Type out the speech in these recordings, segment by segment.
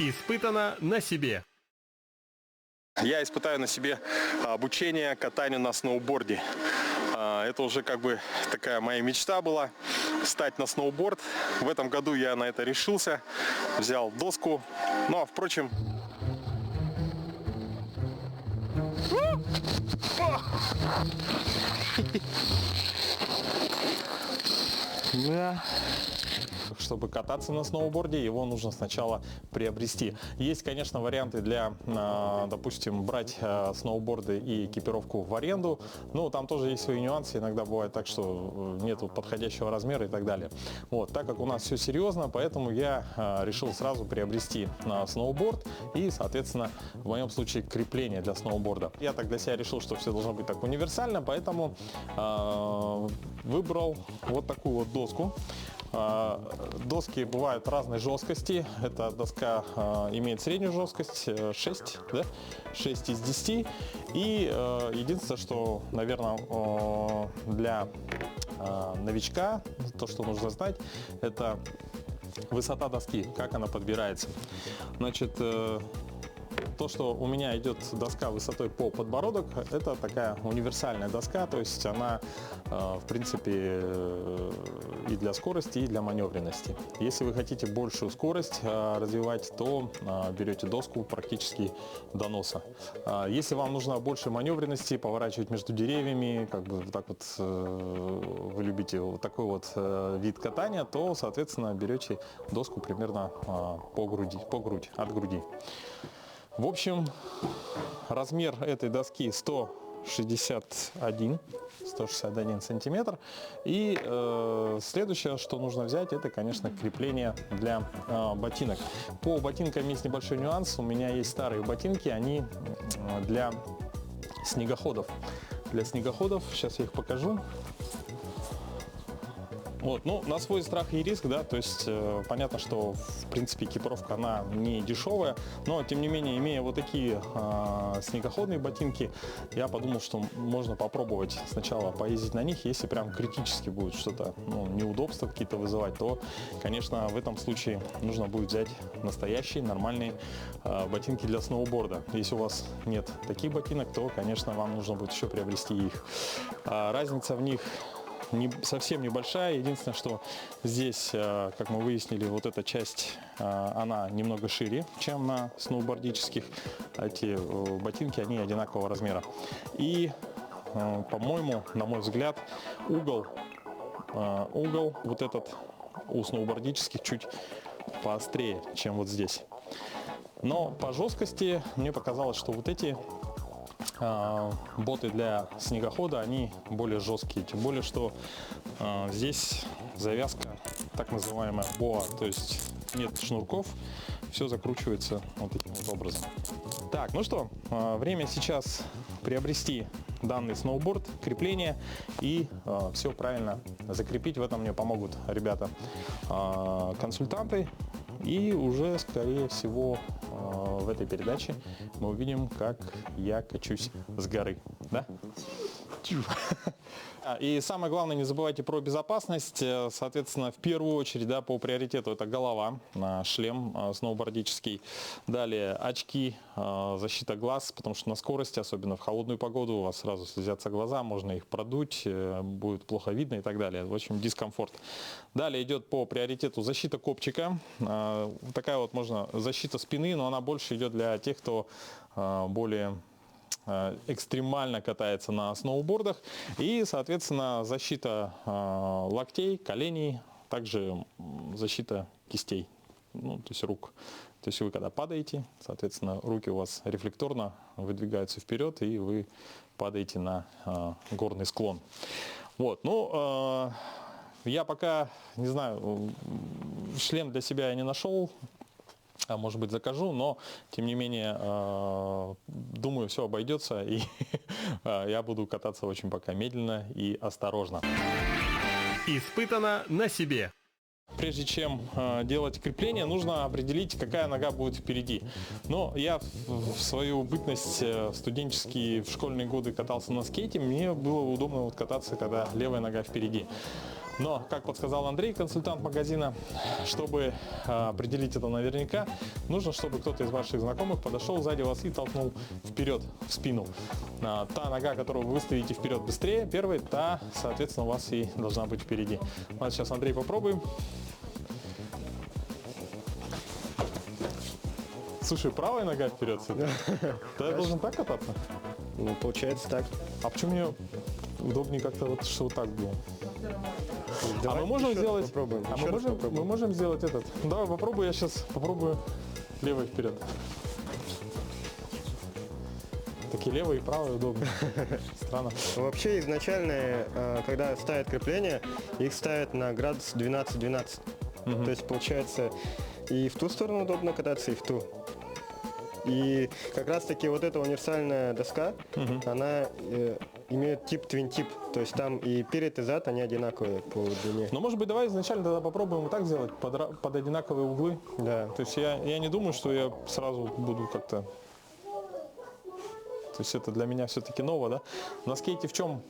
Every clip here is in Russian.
Испытано на себе. Я испытаю на себе обучение катанию на сноуборде. Это уже как бы такая моя мечта была, встать на сноуборд. В этом году я на это решился, взял доску. Ну а впрочем... Чтобы кататься на сноуборде, его нужно сначала приобрести. Есть, конечно, варианты для, допустим, брать сноуборды и экипировку в аренду, но там тоже есть свои нюансы. Иногда бывает так, что нет подходящего размера и так далее. Вот, так как у нас все серьезно, поэтому я решил сразу приобрести сноуборд и, соответственно, в моем случае крепление для сноуборда. Я так для себя решил, что все должно быть так универсально, поэтому выбрал вот такую вот доску. Доски бывают разной жесткости. Эта доска имеет среднюю жесткость 6, да? 6 из 10. И единственное, что, наверное, для новичка, то, что нужно знать, это высота доски, как она подбирается. Значит, то, что у меня идет доска высотой по подбородок, это такая универсальная доска, то есть она, в принципе, и для скорости, и для маневренности. Если вы хотите большую скорость развивать, то берете доску практически до носа. Если вам нужна больше маневренности, поворачивать между деревьями, как бы вот так вот вы любите вот такой вот вид катания, то, соответственно, берете доску примерно по грудь, от груди. В общем, размер этой доски 161 сантиметр. И следующее, что нужно взять, это, конечно, крепление для ботинок. По ботинкам есть небольшой нюанс. У меня есть старые ботинки, они для снегоходов. Для снегоходов, сейчас я их покажу. Вот, ну, на свой страх и риск, да, то есть понятно, что в принципе экипировка она не дешевая, но тем не менее, имея вот такие снегоходные ботинки, я подумал, что можно попробовать сначала поездить на них. Если прям критически будет что-то, ну, неудобства какие-то вызывать, то, конечно, в этом случае нужно будет взять настоящие нормальные ботинки для сноуборда. Если у вас нет таких ботинок, то, конечно, вам нужно будет еще приобрести их. Разница в них совсем небольшая. Единственное, что здесь, как мы выяснили, вот эта часть, она немного шире, чем на сноубордических. Эти ботинки, они одинакового размера. И, по-моему, на мой взгляд, угол вот этот у сноубордических чуть поострее, чем вот здесь. Но по жесткости мне показалось, что вот эти боты для снегохода, они более жесткие, тем более, что здесь завязка так называемая боа, то есть нет шнурков, все закручивается вот таким вот образом. Так, ну что, время сейчас приобрести данный сноуборд, крепление и все правильно закрепить. В этом мне помогут ребята консультанты, и уже, скорее всего, в этой передаче мы увидим, как я качусь с горы. Да? И самое главное, не забывайте про безопасность. Соответственно, в первую очередь, да, по приоритету это голова, шлем сноубордический. Далее очки, защита глаз, потому что на скорости, особенно в холодную погоду, у вас сразу слезятся глаза, можно их продуть, будет плохо видно и так далее. В общем, дискомфорт. Далее идет по приоритету защита копчика. Такая вот можно защита спины, но она больше идет для тех, кто более экстремально катается на сноубордах. И, соответственно, защита локтей, коленей, также защита кистей, ну, то есть рук. То есть вы когда падаете, соответственно, руки у вас рефлекторно выдвигаются вперед, и вы падаете на горный склон. Вот, ну, я пока, не знаю, шлем для себя я не нашел. Может быть, закажу, но, тем не менее, думаю, все обойдется, и я буду кататься очень пока медленно и осторожно. Испытано на себе. Прежде чем делать крепление, нужно определить, какая нога будет впереди. Но я в свою бытность студенческие в школьные годы катался на скейте, мне было удобно вот кататься, когда левая нога впереди. Но, как подсказал Андрей, консультант магазина, чтобы определить это наверняка, нужно, чтобы кто-то из ваших знакомых подошел сзади вас и толкнул вперед, в спину. Та нога, которую вы выставите вперед быстрее, первой, та, соответственно, у вас и должна быть впереди. Вот сейчас, Андрей, попробуем. Слушай, правая нога вперед всегда? Да, я должен так кататься? Ну, получается так. А почему мне удобнее как-то вот, что вот так было? А Давай мы можем еще раз сделать... попробуем. А Еще раз попробуем. мы можем сделать этот... Давай попробуй, я сейчас попробую левой вперед. Такие левые и правые удобно. Странно. Вообще изначально, когда ставят крепление, их ставят на градус 12-12. То есть получается и в ту сторону удобно кататься, и в ту. И как раз таки вот эта универсальная доска, она имеет тип твин-тип. То есть там и перед, и зад, они одинаковые по длине. Но может быть давай изначально тогда попробуем вот так сделать, под одинаковые углы. Да. То есть я не думаю, что я сразу буду как-то... То есть это для меня все-таки ново, да? На скейте в чем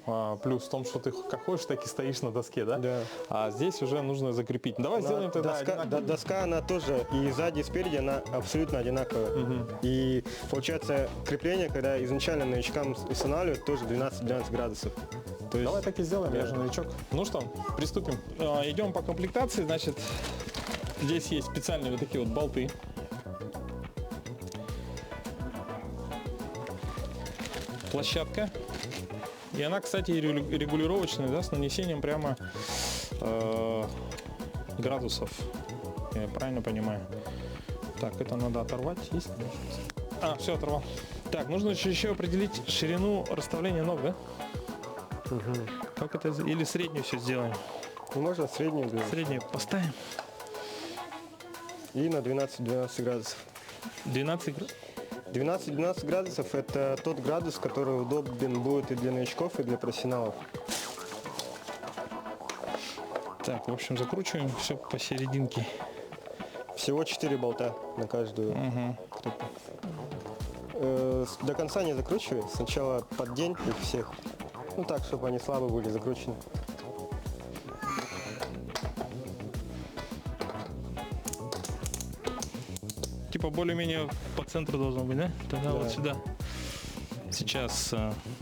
плюс? В том, что ты как хочешь, так и стоишь на доске, да? Да. А здесь уже нужно закрепить. Давай сделаем тогда доска, она тоже и сзади, и спереди, она абсолютно одинаковая. И получается крепление, когда изначально новичкам устанавливают, тоже 12-12 градусов. То есть, Давай так и сделаем, я же новичок. Ну что, приступим. Идем по комплектации, значит, здесь есть специальные вот такие вот болты. Площадка. И она, кстати, регулировочная, да, с нанесением прямо градусов. Я правильно понимаю? Так, это надо оторвать. Есть? А, все, оторвал. Так, нужно еще определить ширину расставления ног, да? Как это? Или среднюю все сделаем? ну, можно среднюю сделать. Среднюю поставим. И на 12-12 градусов. 12 градусов. 12-12 градусов это тот градус, который удобен будет и для новичков, и для профессионалов. Так, в общем, закручиваем все посерединке. Всего 4 болта на каждую. До конца не закручивай. Сначала поддень их всех. Ну так, чтобы они слабо были закручены. Типа более-менее по центру должно быть, да? Тогда Да. вот сюда. Сейчас,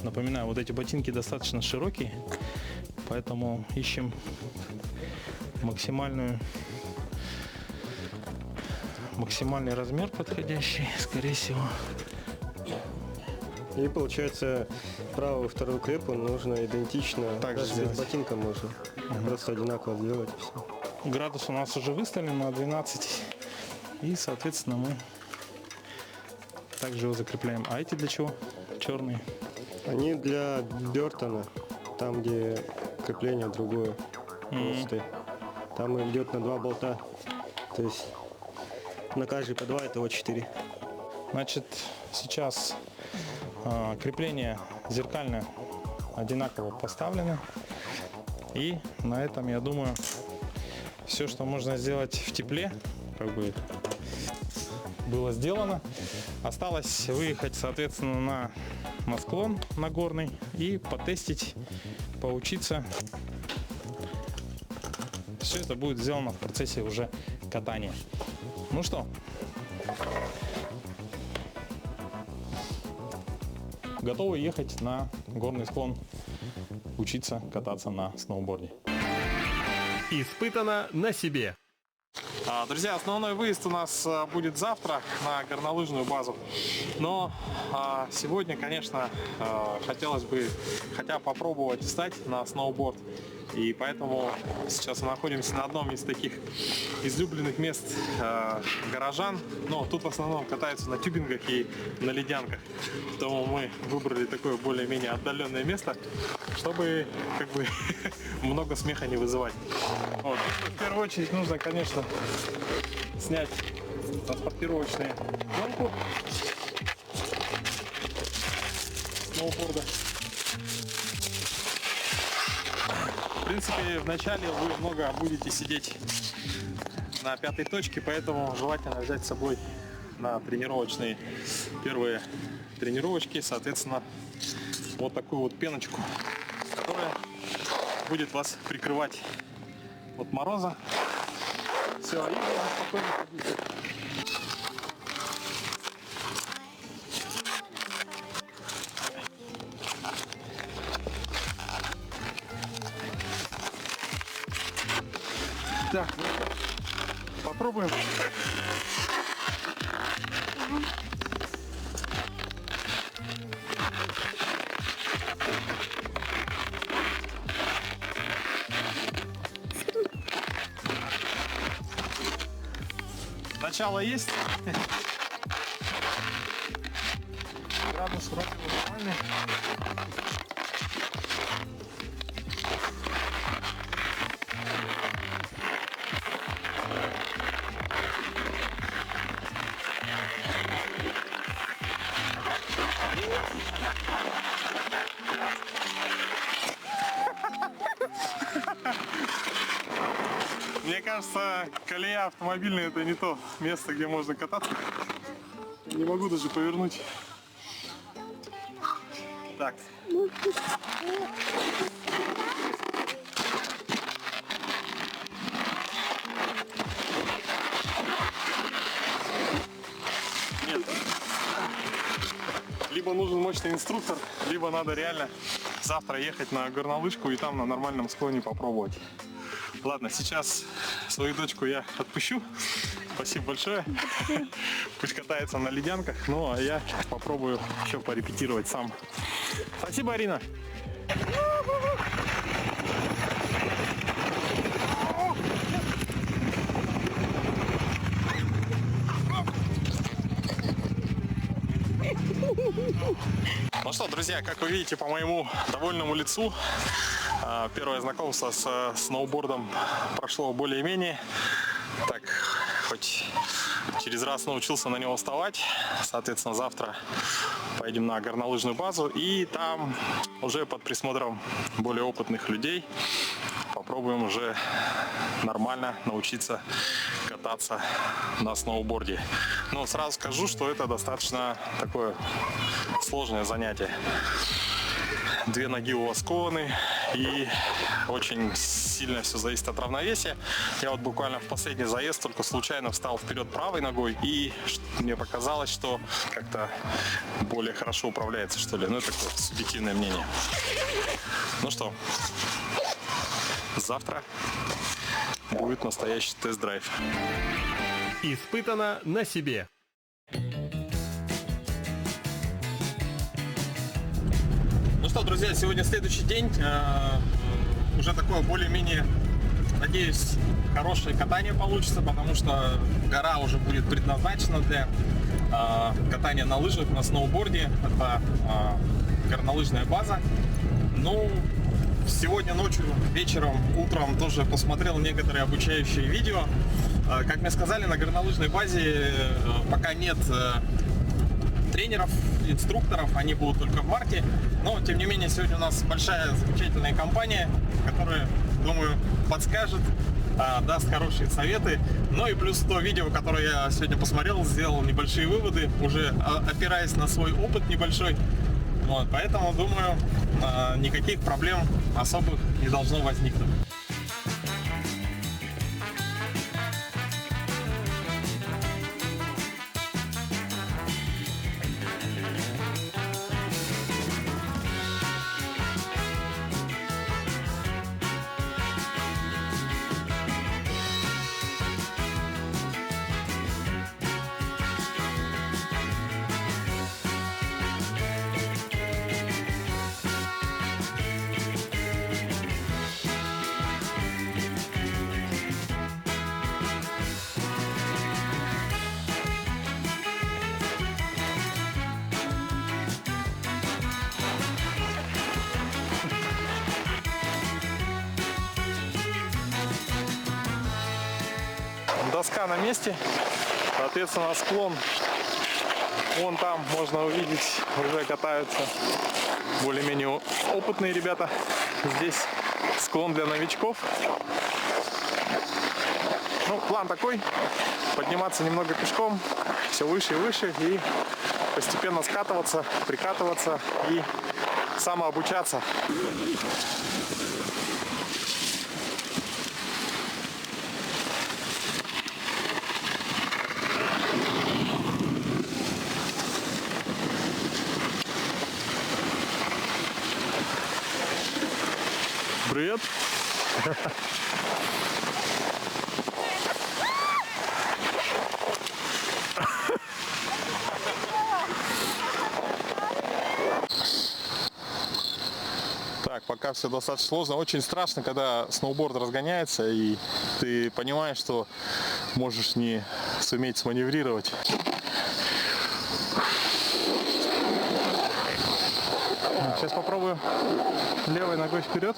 напоминаю, вот эти ботинки достаточно широкие, поэтому ищем максимальный размер подходящий, скорее всего. И получается правую и вторую крепу нужно идентично. Так же Даже сделать. с ботинком можно. Просто одинаково сделать. И всё. Градус у нас уже выставлен на 12. И, соответственно, мы также его закрепляем. А эти для чего? Черные. Они для Бертона, там где крепление другое. Толстое. Там идет на 2 болта. То есть на каждый по 2, это 4. Значит, сейчас крепление зеркально одинаково поставлено. И на этом, я думаю, все, что можно сделать в тепле, как бы было сделано. Осталось выехать, соответственно, на склон, на горный, и потестить, поучиться. Все это будет сделано в процессе уже катания. Ну что, готовы ехать на горный склон, учиться кататься на сноуборде. Испытано на себе. Друзья, основной выезд у нас будет завтра на горнолыжную базу. Но сегодня, конечно, хотелось бы хотя бы попробовать встать на сноуборд. И поэтому сейчас мы находимся на одном из таких излюбленных мест горожан. Но тут в основном катаются на тюбингах и на ледянках. Поэтому мы выбрали такое более-менее отдаленное место, чтобы как бы много смеха не вызывать. Вот. В первую очередь нужно, конечно, снять транспортировочную пленку сноуборда. В принципе, вначале вы много будете сидеть на 5-й точке, поэтому желательно взять с собой на тренировочные первые тренировочки, соответственно, вот такую вот пеночку, которая будет вас прикрывать от мороза. Все, и можно спокойно ходить. Так, попробуем. Начало есть. Градус вроде нормальный. Мне кажется, колея автомобильная — это не то место, где можно кататься. Не могу даже повернуть. Так. Нет. Либо нужен мощный инструктор, либо надо реально завтра ехать на горнолыжку и там на нормальном склоне попробовать. Ладно, сейчас свою дочку я отпущу. Спасибо большое. Пусть катается на ледянках. Ну, а я попробую еще порепетировать сам. Спасибо, Арина. Ну что, друзья, как вы видите по моему довольному лицу, первое знакомство с сноубордом прошло более-менее. Так, хоть через раз научился на него вставать. Соответственно, завтра поедем на горнолыжную базу. И там уже под присмотром более опытных людей попробуем уже нормально научиться кататься на сноуборде. Но сразу скажу, что это достаточно такое сложное занятие. Две ноги у вас скованы, и очень сильно все зависит от равновесия. Я вот буквально в последний заезд только случайно встал вперед правой ногой, и мне показалось, что как-то более хорошо управляется, что ли. Ну, это такое субъективное мнение. Ну что, завтра будет настоящий тест-драйв. Испытано на себе. Ну что, друзья, сегодня следующий день. Уже такое более-менее, надеюсь, хорошее катание получится, потому что гора уже будет предназначена для катания на лыжах, на сноуборде. Это горнолыжная база. Ну, сегодня ночью, вечером, утром тоже посмотрел некоторые обучающие видео. Как мне сказали, на горнолыжной базе пока нет тренеров, инструкторов, они будут только в марте. Но, тем не менее, сегодня у нас большая замечательная компания, которая, думаю, подскажет, даст хорошие советы. Ну и плюс то видео, которое я сегодня посмотрел, сделал небольшие выводы, уже опираясь на свой опыт небольшой. Вот, поэтому, думаю, никаких проблем особых не должно возникнуть. Доска на месте, соответственно, склон вон там можно увидеть, уже катаются более-менее опытные ребята. Здесь склон для новичков. Ну, план такой, подниматься немного пешком, все выше и выше, и постепенно скатываться, прикатываться и самообучаться. Привет! Так, пока все достаточно сложно. Очень страшно, когда сноуборд разгоняется, и ты понимаешь, что можешь не суметь сманеврировать. Сейчас попробую левой ногой вперед.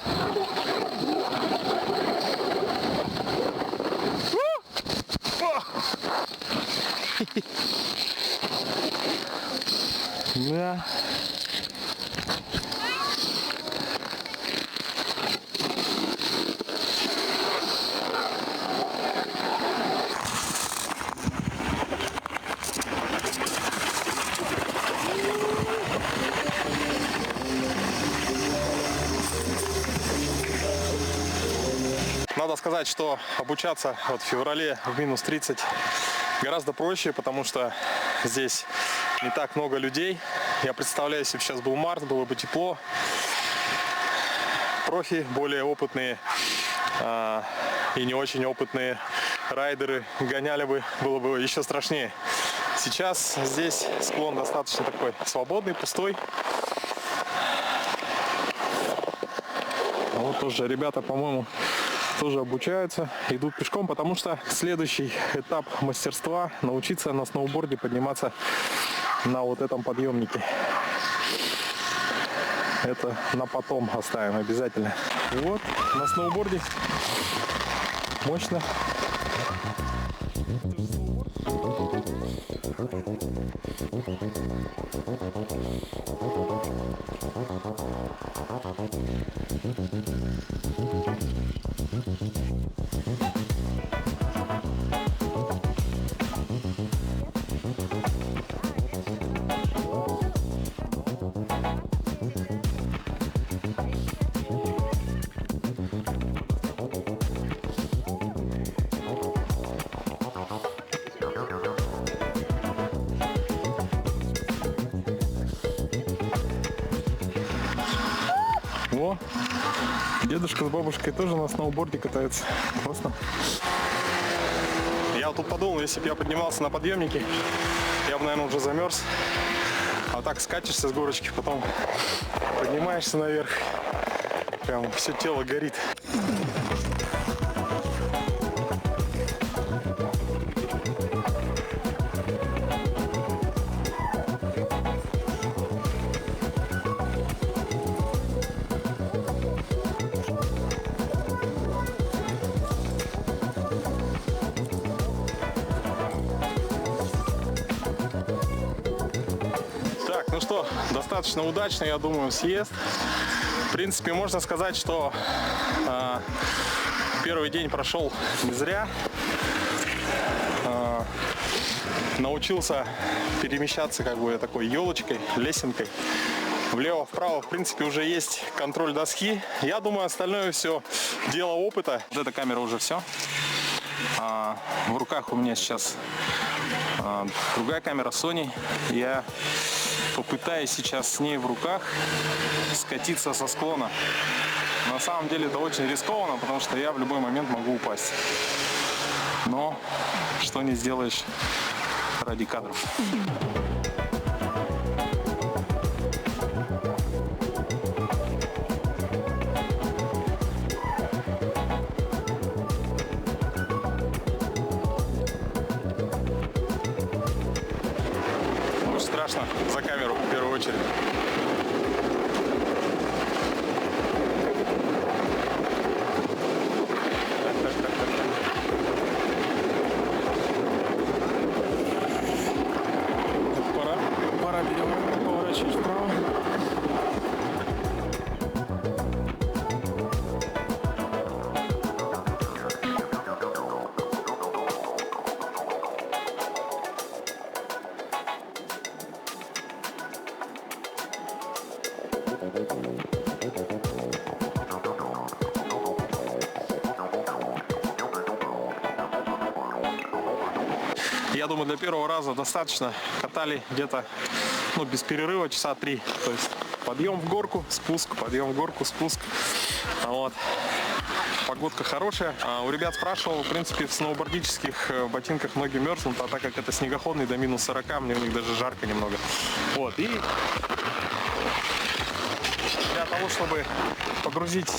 Да. Надо сказать, что обучаться вот в феврале в минус 30 гораздо проще, потому что здесь не так много людей. Я представляю, если бы сейчас был март, было бы тепло. Профи, более опытные и не очень опытные райдеры гоняли бы, было бы еще страшнее. Сейчас здесь склон достаточно такой свободный, пустой. Вот тоже ребята, по-моему, тоже обучаются, идут пешком, потому что следующий этап мастерства — научиться на сноуборде подниматься на вот этом подъемнике. Это на потом оставим обязательно. И вот на сноуборде мощно. О, дедушка с бабушкой тоже на сноуборде катаются. Классно. Я вот тут подумал, если бы я поднимался на подъемнике, я бы, наверное, уже замерз. А так скатишься с горочки, потом поднимаешься наверх. Прям все тело горит. Ну что, достаточно удачно, я думаю, съезд. В принципе, можно сказать, что первый день прошел не зря. Научился перемещаться как бы такой елочкой, лесенкой. Влево-вправо, в принципе, уже есть контроль доски. Я думаю, остальное все дело опыта. Вот эта камера уже все. В руках у меня сейчас другая камера Sony. Я попытаюсь сейчас с ней в руках скатиться со склона. На самом деле это очень рискованно, потому что я в любой момент могу упасть. Но что не сделаешь ради кадров. Очень страшно за камеру в первую очередь. Пора поворачивать вправо. Я думаю, для первого раза достаточно. Катали где-то, ну, без перерыва часа 3. То есть подъем в горку, спуск, подъем в горку, спуск. Вот. Погодка хорошая. У ребят спрашивал, в принципе, в сноубордических ботинках ноги мерзнут, а так как это снегоходный до минус 40, мне в них даже жарко немного. Вот. И для того, чтобы погрузить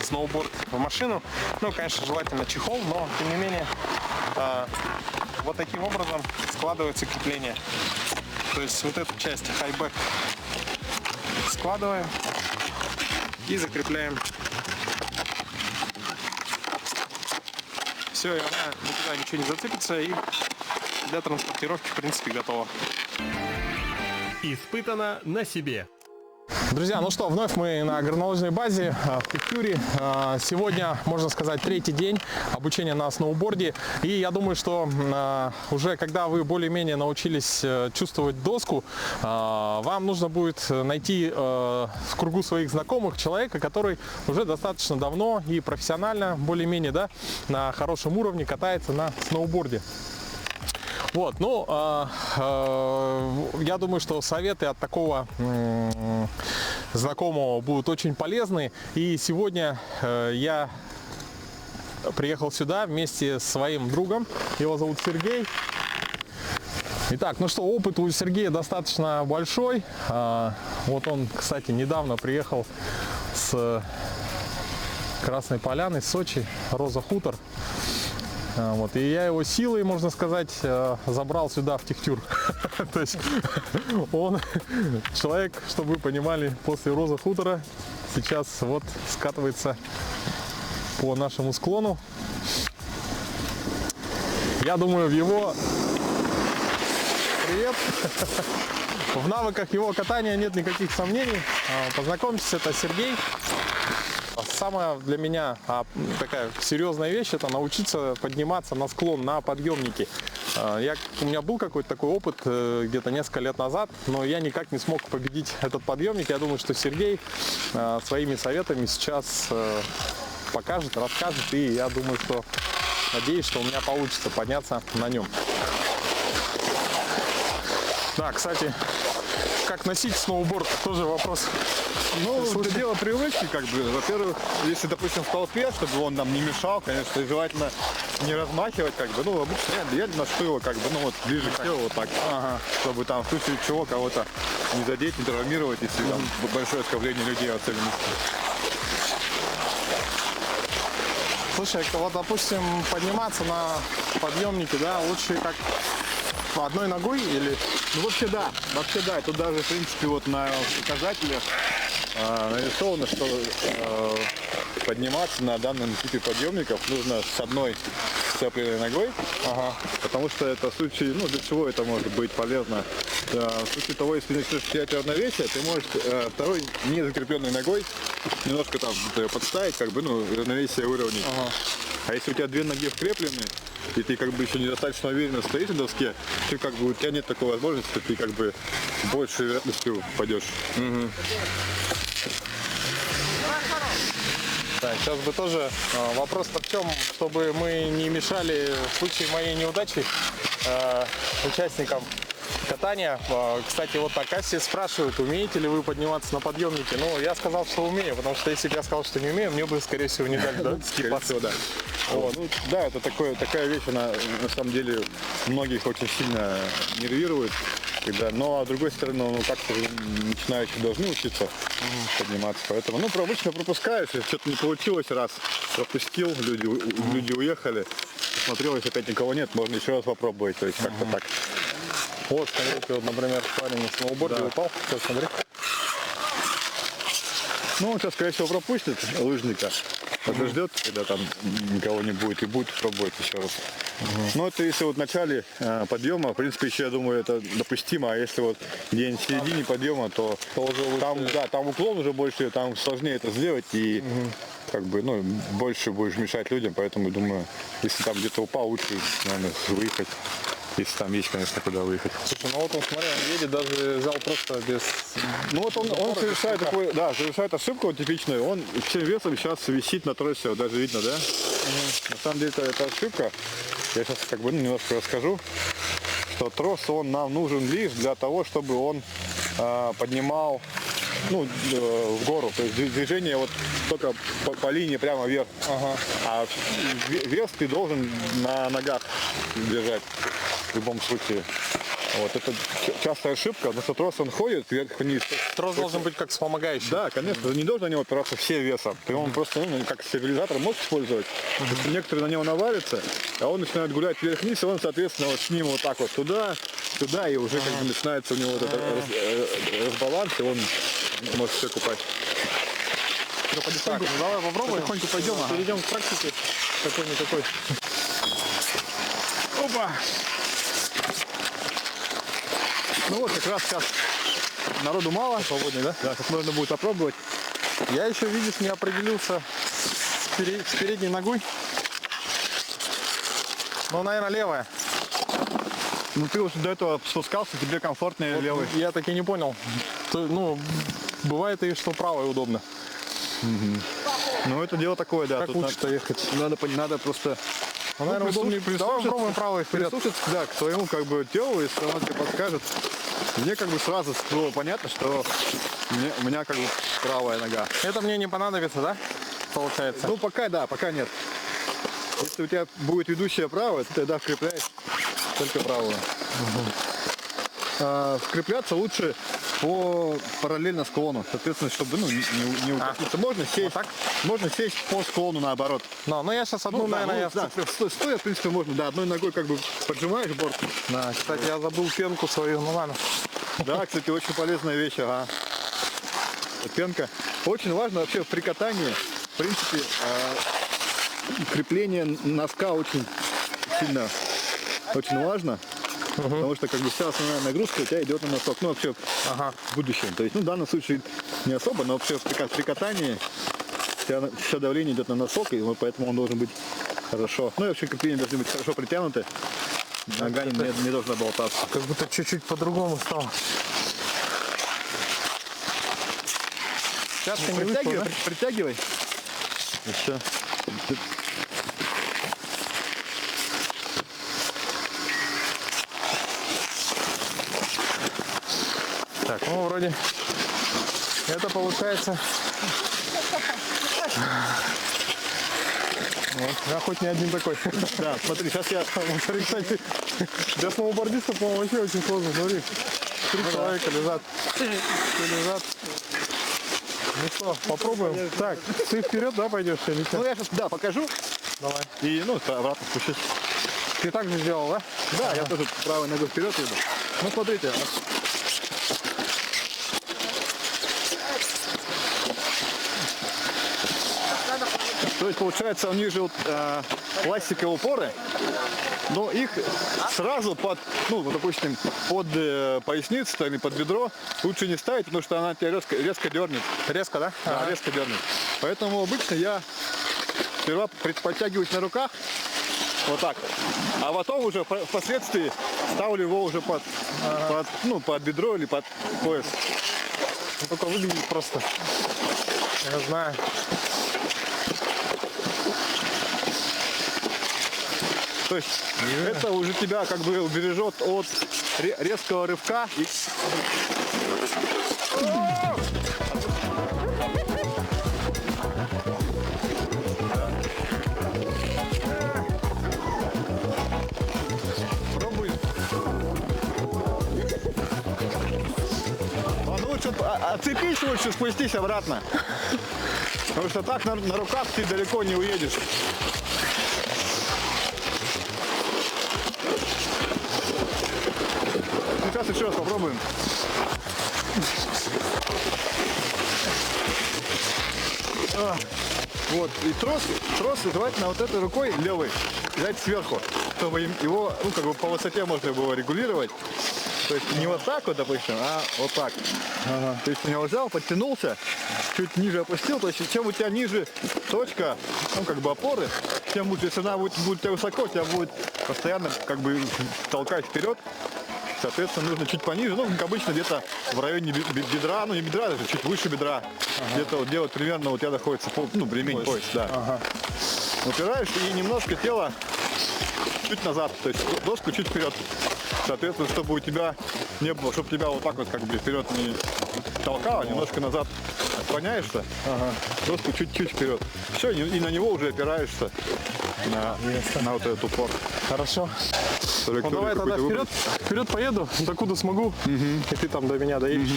сноуборд в машину, ну, конечно, желательно чехол, но, тем не менее, вот таким образом складывается крепление. То есть вот эту часть хайбэк складываем и закрепляем. Все, и она никуда ничего не зацепится, и для транспортировки, в принципе, готова. Испытано на себе. Друзья, ну что, вновь мы на горнолыжной базе в Тихтюре. Сегодня, можно сказать, 3-й день обучения на сноуборде. И я думаю, что уже когда вы более-менее научились чувствовать доску, вам нужно будет найти в кругу своих знакомых человека, который уже достаточно давно и профессионально, более-менее, да, на хорошем уровне катается на сноуборде. Вот, ну, я думаю, что советы от такого знакомого будут очень полезны. И сегодня я приехал сюда вместе с своим другом. Его зовут Сергей. Итак, ну что, опыт у Сергея достаточно большой. Вот он, кстати, недавно приехал с Красной Поляны, с Сочи, Роза Хутор. Вот, и я его силой, можно сказать, забрал сюда, в Тихтюр. То есть он человек, чтобы вы понимали, после Роза Хутора сейчас вот скатывается по нашему склону. Я думаю, в его... Привет! В навыках его катания нет никаких сомнений. Познакомьтесь, это Сергей. Самая для меня такая серьезная вещь — это научиться подниматься на склон на подъемнике. У меня был какой-то такой опыт где-то несколько лет назад, но я никак не смог победить этот подъемник. Я думаю, что Сергей своими советами сейчас покажет, расскажет, и я думаю, что, надеюсь, что у меня получится подняться на нем. Да, кстати, как носить сноуборд, тоже вопрос. Ну, это дело привычки, как бы. Во-первых, если, допустим, в толпе, чтобы он нам не мешал, конечно, желательно не размахивать, как бы. Ну, обычно я ношу его, как бы, ну, вот, ближе к телу, вот так. Ага. Чтобы там, в случае чего, кого-то не задеть, не травмировать, если там большое скопление людей особенно. Слушай, вот, допустим, подниматься на подъемнике, да, лучше как одной ногой или... Ну, вообще да. Тут даже, в принципе, вот на указателях нарисовано, что подниматься на данном типе подъемников нужно с одной сцепленной ногой, потому что это в случае, ну, для чего это может быть полезно? В случае того, если начнешь терять равновесие, ты можешь второй не закрепленной ногой немножко там подставить, как бы, ну, равновесие выровнять. А если у тебя две ноги вкреплены, и ты как бы еще недостаточно уверенно стоишь на доске, ты как бы, у тебя нет такой возможности, ты как бы большей вероятностью упадешь. Да, сейчас бы тоже вопрос-то в чем, чтобы мы не мешали в случае моей неудачи участникам катания. Кстати, вот на кассе спрашивают, умеете ли вы подниматься на подъемнике. Ну, я сказал, что умею, потому что если бы я сказал, что не умею, мне бы, скорее всего, не дали, да, скипаться. Да. Вот. Ну, да, это такая вещь, она на самом деле многих очень сильно нервирует. Но, с другой стороны, ну, как-то начинающие должны учиться подниматься. Поэтому, ну, обычно пропускаешь, если что-то не получилось, раз пропустил, люди уехали, смотрел, если опять никого нет, можно еще раз попробовать. То есть как-то так. Вот, смотрите, вот, например, парень на сноуборде упал. Сейчас, смотри. Ну, он сейчас, скорее всего, пропустит лыжника. Подождет, когда там никого не будет, и будет пробовать еще раз. Ну, это если вот в начале подъема, в принципе, еще, я думаю, это допустимо. А если вот где-нибудь в середине подъема, то уже там, да, там уклон уже больше, там сложнее это сделать, и как бы, ну, больше будешь мешать людям. Поэтому, думаю, если там где-то упал, лучше, наверное, выехать. Если там есть, конечно, куда выехать. Слушай, ну вот он, смотри, он едет, даже взял просто без... Ну вот он совершает такой, да, совершает ошибку вот, типичную. Он всем весом сейчас висит на тросе, вот, даже видно, да? На самом деле это ошибка. я сейчас как бы немножко расскажу, что трос он нам нужен лишь для того, чтобы он поднимал в гору. То есть движение вот только по линии прямо вверх. А вес ты должен на ногах держать в любом случае. Вот это частая ошибка, потому что трос он ходит вверх-вниз. Трос должен быть как вспомогающий. Да, конечно, не должен на него опираться все весом. Ты он просто как стабилизатор можешь использовать. Потому что некоторые на него навалятся, а он начинает гулять вверх-вниз, и он, соответственно, вот с ним вот так вот туда, и уже как бы начинается у него вот этот разбаланс, и он может все купать. Так, давай попробуем. Потихоньку пойдем, Перейдем к практике. Какой-никакой. Опа! Ну вот как раз сейчас народу мало. Свободнее, да? Да, сейчас можно будет попробовать. Я еще, видишь, не определился с передней ногой. Ну, наверное, левая. Ну ты уже до этого спускался, тебе комфортнее Вот левый. Я так и не понял. Бывает и что правая удобно. Ну это дело такое, да. Как тут лучше-то ехать? надо просто Наверное, удобнее. Давай попробуем правой вперед. прислушаться, да, к своему как бы телу, если он тебе подскажет. Мне как бы сразу было понятно, что у меня как бы правая нога. Это мне не понадобится, да? Получается. Ну пока да, пока нет. Если у тебя будет ведущая правая, ты тогда вкрепляешь только правую. Вкрепляться лучше параллельно склону, соответственно, чтобы не укатиться. Можно сесть по склону наоборот. Но я сейчас одну, наверное, стоя, в принципе, можно, да, одной ногой как бы поджимаешь борт. Да, кстати, я забыл пенку свою, ну ладно. Да, кстати, очень полезная вещь, ага. Пенка. Очень важно вообще при катании, в принципе, крепление носка очень сильно, очень важно. Потому что как бы вся основная нагрузка у тебя идет на носок. Ну вообще в будущем. То есть, в данном случае не особо, но вообще при катании все давление идет на носок, и поэтому он должен быть хорошо. Ну и вообще крепления должны быть хорошо притянуты. Нога не должна болтаться. Как будто чуть-чуть по-другому стало. Сейчас не вышло, да? Притягивай. Еще. Так, ну вроде это получается. Вот, я хоть не один такой. Да, смотри, сейчас я... Кстати, для сноубордиста, по-моему, вообще очень сложно. Смотри, 3 человека лежат. Все лежат. Ну что, попробуем. Так, ты вперед, да, пойдешь или что? Ну я сейчас, покажу. Давай. И, обратно спущусь. Ты так же сделал, да? Да, я тоже правой ногой вперед иду. Ну, смотрите. То есть, получается, у них же пластиковые упоры, но их сразу допустим, под поясницу или под бедро лучше не ставить, потому что она тебя резко дернет. Резко, да? Да, резко дернет. Поэтому обычно я сперва подтягиваюсь на руках, вот так, а потом уже впоследствии ставлю его уже под бедро или под пояс. Только выглядит просто. Я знаю. То есть это уже тебя как бы убережет от резкого рывка. Пробуй. Лучше отцепись, лучше спустись обратно. Потому что так на руках ты далеко не уедешь. Сейчас еще раз попробуем. Вот, и трос желательно вот этой рукой левой взять сверху, чтобы его, по высоте можно было регулировать. То есть не вот так вот, допустим, а вот так. То есть у него взял, подтянулся, чуть ниже опустил. То есть чем у тебя ниже точка, опоры, тем лучше. Если она будет у тебя высоко, тебя будет постоянно толкать вперед. Соответственно, нужно чуть пониже, как обычно, где-то в районе бедра, не бедра, даже чуть выше бедра. Где-то вот делать примерно, у тебя находится ремень, пояс, да. Упираешь и немножко тело чуть назад, то есть доску чуть вперед. Соответственно, чтобы у тебя не было, чтобы тебя вот так вот как бы вперед не толкало, немножко назад отклоняешься, доску чуть-чуть вперед. Все, и на него уже опираешься на вот этот упор. Хорошо. Ну Траекторию давай тогда какую-то вперед, вперед поеду, докуда смогу, и ты там до меня доедешь.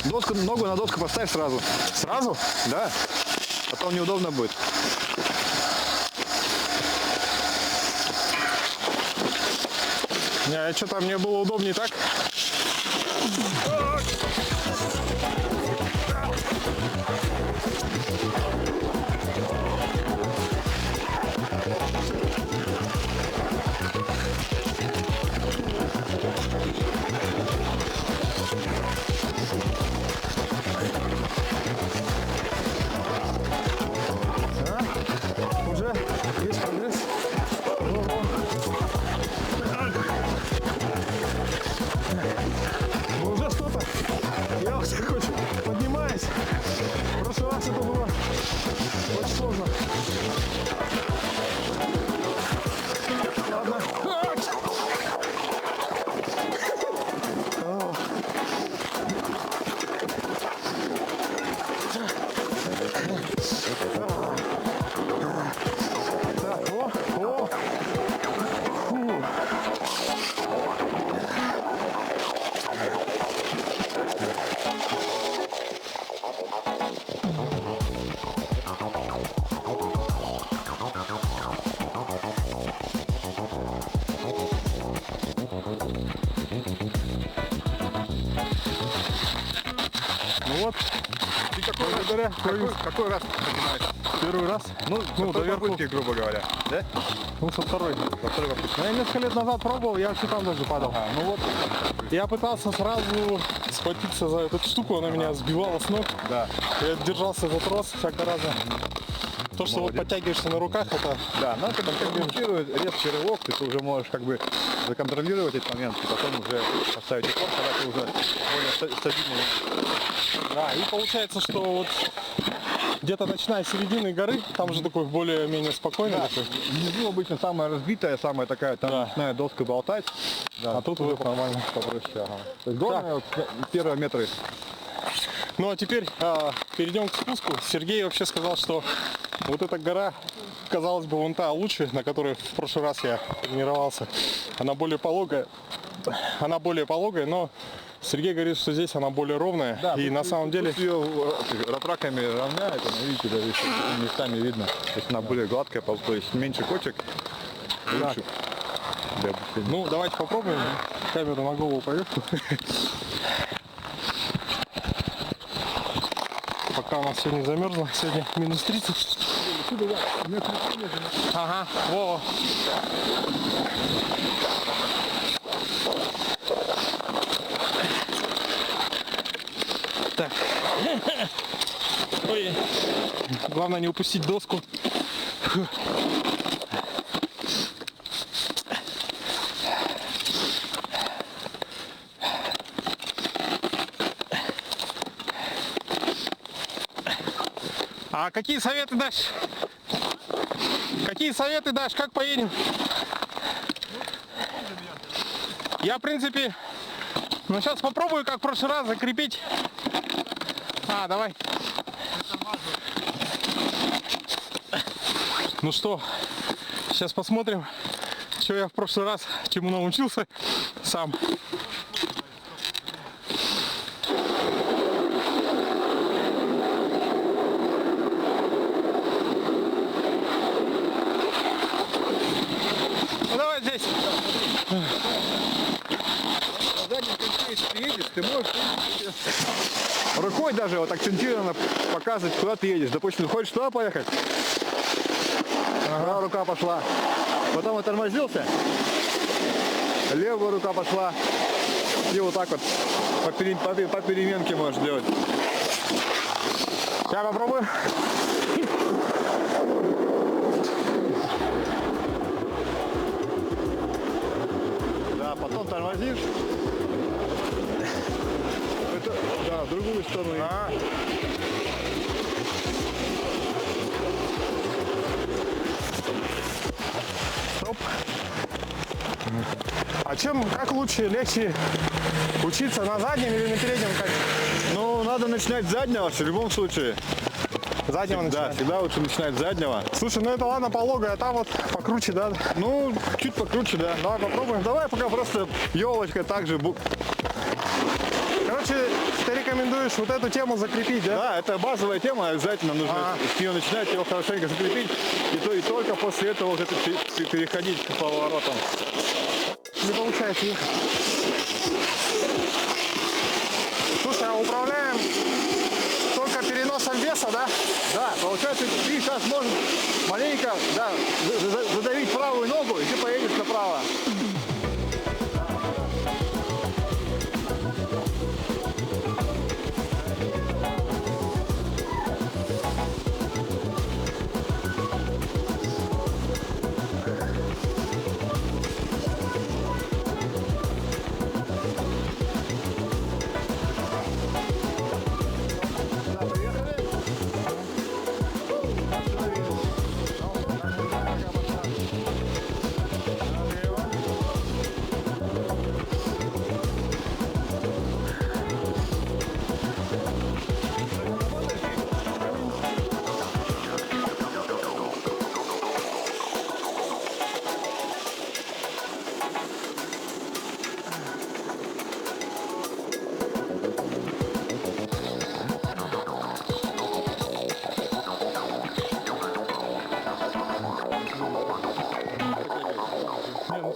Доску, ногу на доску поставь сразу. Сразу? Да. Потом неудобно будет. Не, что-то мне было удобнее так. Уже есть прогресс. Ну, уже что-то. Я уже хоть поднимаюсь. В прошлый раз это было очень сложно. Ладно. Так, о. Фу. Ну вот, Ты какой раз поднимаешь? первый раз. Ну, Ну, до доверху. верхушки, грубо говоря. Да? Ну, со второй. Ну, я несколько лет назад пробовал, я вообще там даже падал. Ну вот. Я пытался сразу схватиться за эту штуку, она меня сбивала с ног. Да. Я держался за трос всяко раза. То, что вот подтягиваешься на руках, это... Да, но когда компенсирует резкий рывок, ты уже можешь как бы законтролировать этот момент и потом уже поставить упор, когда ты уже более стабильный. Да, и получается, что вот где-то начиная с середины горы, там уже такой более-менее спокойный такой. Внизу обычно самая разбитая, самая такая, там Да. начинает доска болтать. Да, А тут уже нормально. попроще. Ага. То есть главное, вот, первые метры. Ну а теперь перейдем к спуску. Сергей вообще сказал, что вот эта гора, казалось бы, вон та лучше, на которой в прошлый раз я тренировался. Она более пологая. Но Сергей говорит, что здесь она более ровная. Да, и на самом деле... ее ратраками равняет, она, видите, даже местами видно. То есть она более гладкая, то есть меньше кочек, лучше для обучения. Ну, давайте попробуем. Камеру на голову поверху. Пока у нас все не замерзло. Сегодня минус 30. Ага, во. Так. Ой. Главное не упустить доску. А какие советы дашь? Какие советы дашь? Как поедем? Я, в принципе, ну сейчас попробую, как в прошлый раз, закрепить. Давай. Ну что, сейчас посмотрим, что я в прошлый раз, чему научился сам. Ну давай здесь. На заднем конце, если ты едешь, ты можешь рукой даже вот акцентированно показывать, куда ты едешь. Допустим, хочешь туда поехать, правая рука пошла, потом оттормозился, левая рука пошла, и вот так вот по переменке можешь делать. Сейчас попробую. Да, потом тормозишь. Это, да, в другую сторону. А как лучше, легче учиться, на заднем или на переднем? Ну, надо начинать с заднего в любом случае. Заднего Да, начинать. всегда лучше начинать с заднего. Слушай, ну это ладно пологая, а там вот покруче, да? Ну, чуть покруче, да. Давай попробуем. Давай пока просто елочкой также. Короче, ты рекомендуешь вот эту тему закрепить, да? Да, это базовая тема, обязательно нужно с нее начинать, его хорошенько закрепить. И только после этого вот это переходить к поворотам. Не получается ехать. Слушай, а управляем только переносом веса, да? Да, получается, ты сейчас можешь маленько задавить правую ногу, и ты поедешь направо.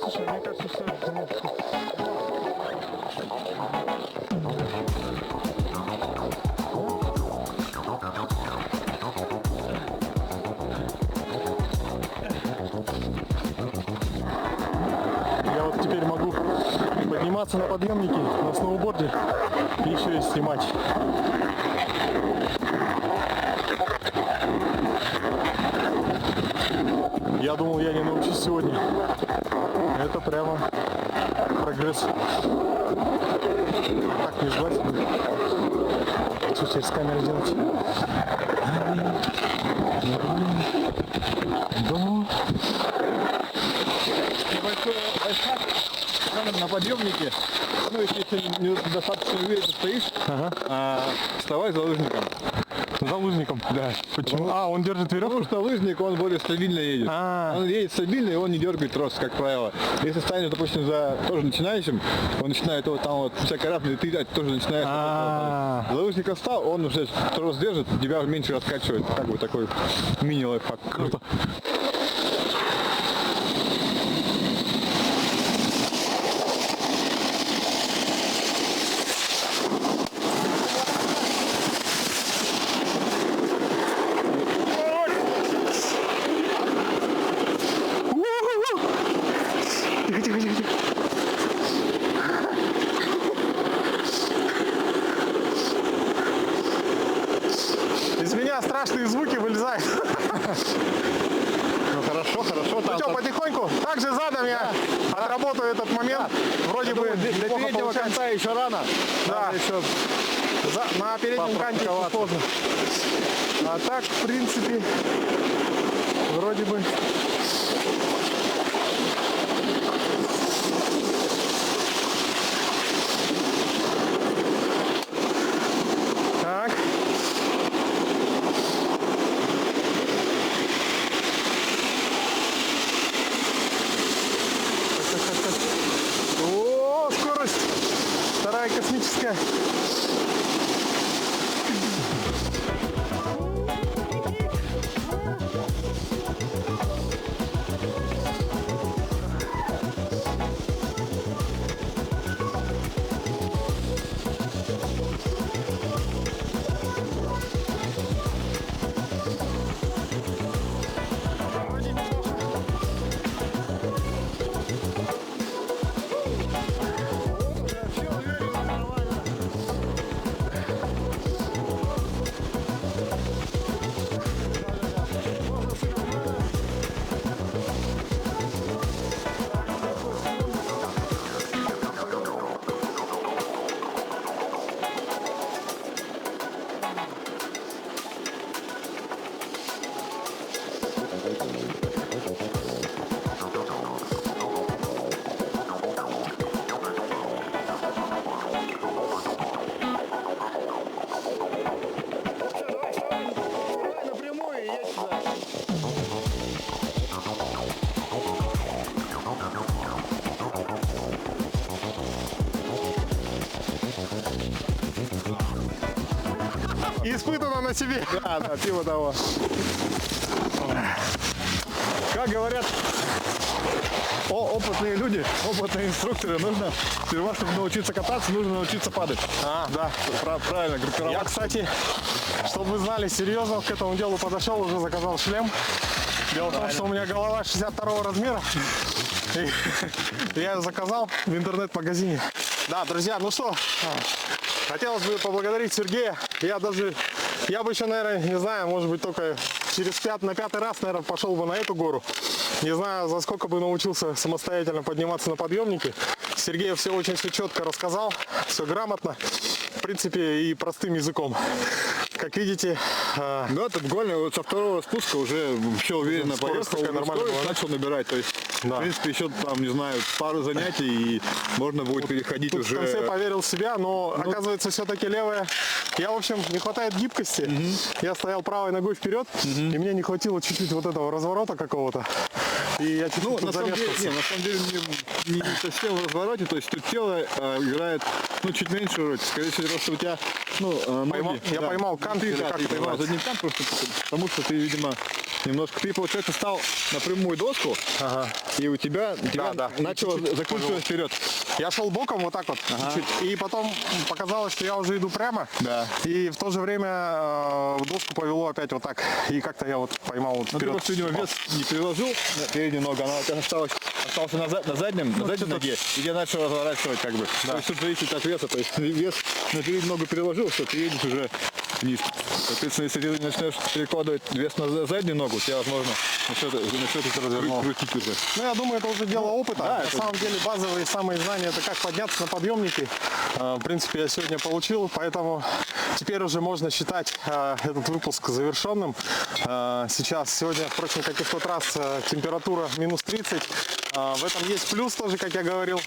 Слушай, мне кажется, что я вот теперь могу подниматься на подъемнике на сноуборде и еще и снимать. Я думал, я не научусь сегодня. Это прямо прогресс. Так, не ждать. Что теперь с камерой делать? Небольшой лайфхак на подъемнике. Ну, если недостаточно уверенно стоишь, вставай за лыжником. За лыжником? Да. Почему? А, он держит веревку? Потому что лыжник, он более стабильно едет. Он едет стабильно, и он не дергает трос, как правило. Если станешь, допустим, за тоже начинающим, он начинает вот там вот всякое разное, и ты тоже начинаешь. За лыжника встал, он уже трос держит, тебя меньше раскачивает. Как бы такой мини-лайфхак. Круто. Из меня страшные звуки вылезают. Ну хорошо, хорошо. Ну что, потихоньку, также задом я отработаю этот момент. Вроде бы Для неплохо переднего получается. конца еще рано. Да. Надо еще На переднем канте еще сложно. А так, в принципе, вроде бы... Так. О, скорость! Вторая космическая. Испытано на себе. Да, да, типа того. Как говорят опытные люди, опытные инструкторы, нужно, сперва, чтобы научиться кататься, нужно научиться падать. Да. Правильно, Я, группироваться. кстати, чтобы вы знали, серьезно к этому делу подошел, уже заказал шлем. Дело в том, что у меня голова 62 размера. И я ее заказал в интернет-магазине. Да, друзья, ну что, хотелось бы поблагодарить Сергея. Я бы еще, наверное, не знаю, может быть, только на пятый раз, наверное, пошел бы на эту гору. Не знаю, за сколько бы научился самостоятельно подниматься на подъемнике. Сергей все очень все четко рассказал, все грамотно, в принципе, и простым языком. Как видите, Да, тут буквально вот со второго спуска уже все уверенно Скорость поехал, такая нормальная скорость была. начал набирать. То есть, Да. в принципе, еще там, не знаю, пару занятий, и можно будет переходить тут уже. в конце поверил в себя, но оказывается все-таки левая. Я, в общем, не хватает гибкости. Я стоял правой ногой вперед, и мне не хватило чуть-чуть вот этого разворота какого-то. И я чуть-чуть Ну, тут на самом деле, замешкался. на самом деле не совсем в развороте, то есть тут тело играет, ну, чуть меньше роль. Скорее всего, просто у тебя, ноги. Я поймал кант, или как ты это поймал называется? задний кант, просто потому что ты, видимо, немножко, ты, получается, стал на прямую доску, и у тебя Да. начало закручивать вперед. Я шел боком вот так вот чуть-чуть, и потом показалось, что я уже иду прямо, Да. и в то же время доску повело опять вот так, и как-то я вот поймал вот Ну, ты вперед. просто, видимо, вес не переложил на переднюю ногу, она у тебя остался на задней ноге, и я начал разворачивать как бы. То есть тут зависит от веса, то есть вес на переднюю ногу переложил, что ты едешь уже вниз. Соответственно, если ты начнешь перекладывать вес на заднюю ногу, у тебя, возможно, начнет это развернул. Крутить уже. Ну, я думаю, это уже дело опыта. да, На это- самом деле базовые самые знания, это как подняться на подъемнике. В принципе, я сегодня получил, поэтому теперь уже можно считать этот выпуск завершенным. Сегодня, впрочем, как и в тот раз, температура минус 30. В этом есть плюс тоже, как я говорил.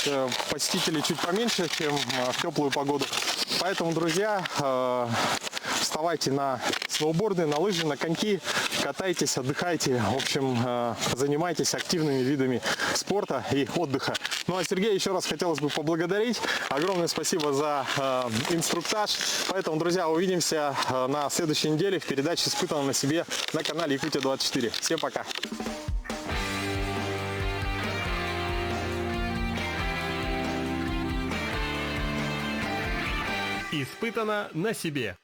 То есть посетителей чуть поменьше, чем в теплую погоду. Поэтому, друзья, вставайте на сноуборды, на лыжи, на коньки, катайтесь, отдыхайте. В общем, занимайтесь активными видами спорта и отдыха. Ну а Сергея еще раз хотелось бы поблагодарить. Огромное спасибо за инструктаж. Поэтому, друзья, увидимся на следующей неделе в передаче «Испытано на себе» на канале Якутия-24. Всем пока! Испытано на себе.